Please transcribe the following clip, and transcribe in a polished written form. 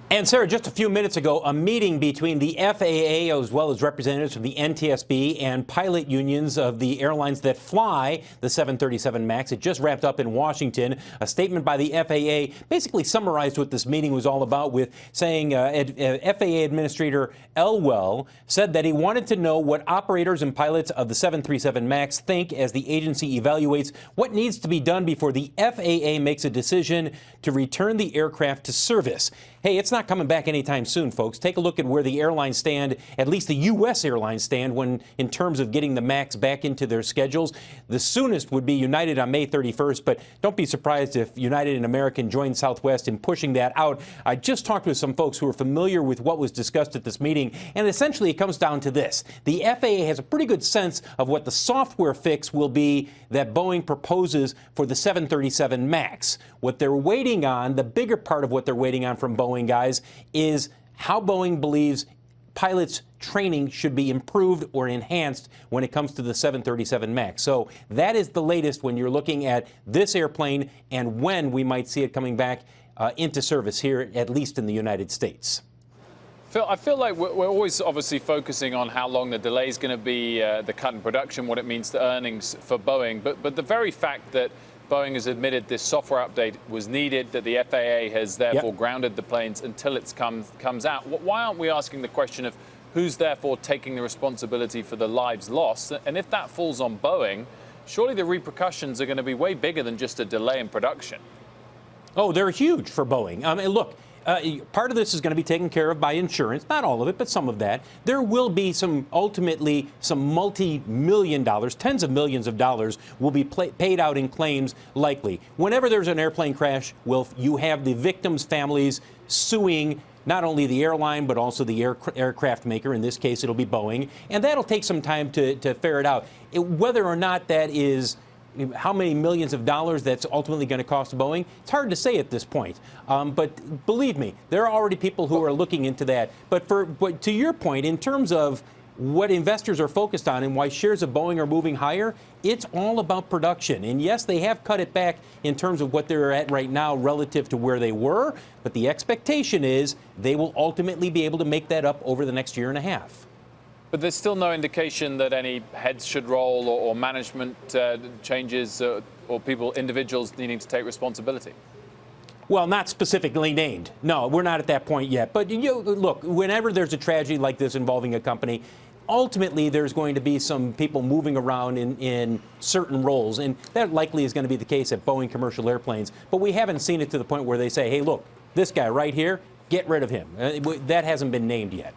And Sarah, just a few minutes ago, a meeting between the FAA as well as representatives from the NTSB and pilot unions of the airlines that fly the 737 MAX. It just wrapped up in Washington. A statement by the FAA basically summarized what this meeting was all about, with saying FAA Administrator Elwell said that he wanted to know what operators and pilots of the 737 MAX think as the agency evaluates what needs to be done before the FAA makes a decision to return the aircraft to service. Hey, it's not coming back anytime soon, folks. Take a look at where the airlines stand, at least the U.S. airlines stand, in terms of getting the MAX back into their schedules. The soonest would be United on May 31st, but don't be surprised if United and American join Southwest in pushing that out. I just talked with some folks who are familiar with what was discussed at this meeting, and essentially it comes down to this. The FAA has a pretty good sense of what the software fix will be that Boeing proposes for the 737 MAX. What they're waiting on, the bigger part of what they're waiting on from Boeing, guys, is how Boeing believes pilots' training should be improved or enhanced when it comes to the 737 MAX. So that is the latest when you're looking at this airplane and when we might see it coming back into service here, at least in the United States. Phil, I feel like we're always obviously focusing on how long the delay is going to be, the cut in production, what it means to earnings for Boeing. But the very fact that Boeing has admitted this software update was needed, that the FAA has therefore grounded the planes until it comes out. Why aren't we asking the question of who's therefore taking the responsibility for the lives lost? And if that falls on Boeing, surely the repercussions are going to be way bigger than just a delay in production. Oh, they're huge for Boeing. I mean, look. Part of this is going to be taken care of by insurance, not all of it, but some of that. There will be ultimately some multi-million dollars, tens of millions of dollars will be paid out in claims likely. Whenever there's an airplane crash, you have the victims' families suing not only the airline, but also the aircraft maker. In this case, it'll be Boeing. And that'll take some time to ferret out. Whether or not that is how many millions of dollars that's ultimately going to cost Boeing, it's hard to say at this point. But believe me, there are already people who are looking into that. But to your point, in terms of what investors are focused on and why shares of Boeing are moving higher, it's all about production. And yes, they have cut it back in terms of what they're at right now relative to where they were. But the expectation is they will ultimately be able to make that up over the next year and a half. But there's still no indication that any heads should roll or management changes or individuals needing to take responsibility. Well, not specifically named. No, we're not at that point yet. But look, whenever there's a tragedy like this involving a company, ultimately there's going to be some people moving around in certain roles. And that likely is going to be the case at Boeing Commercial Airplanes. But we haven't seen it to the point where they say, hey, look, this guy right here, get rid of him. That hasn't been named yet.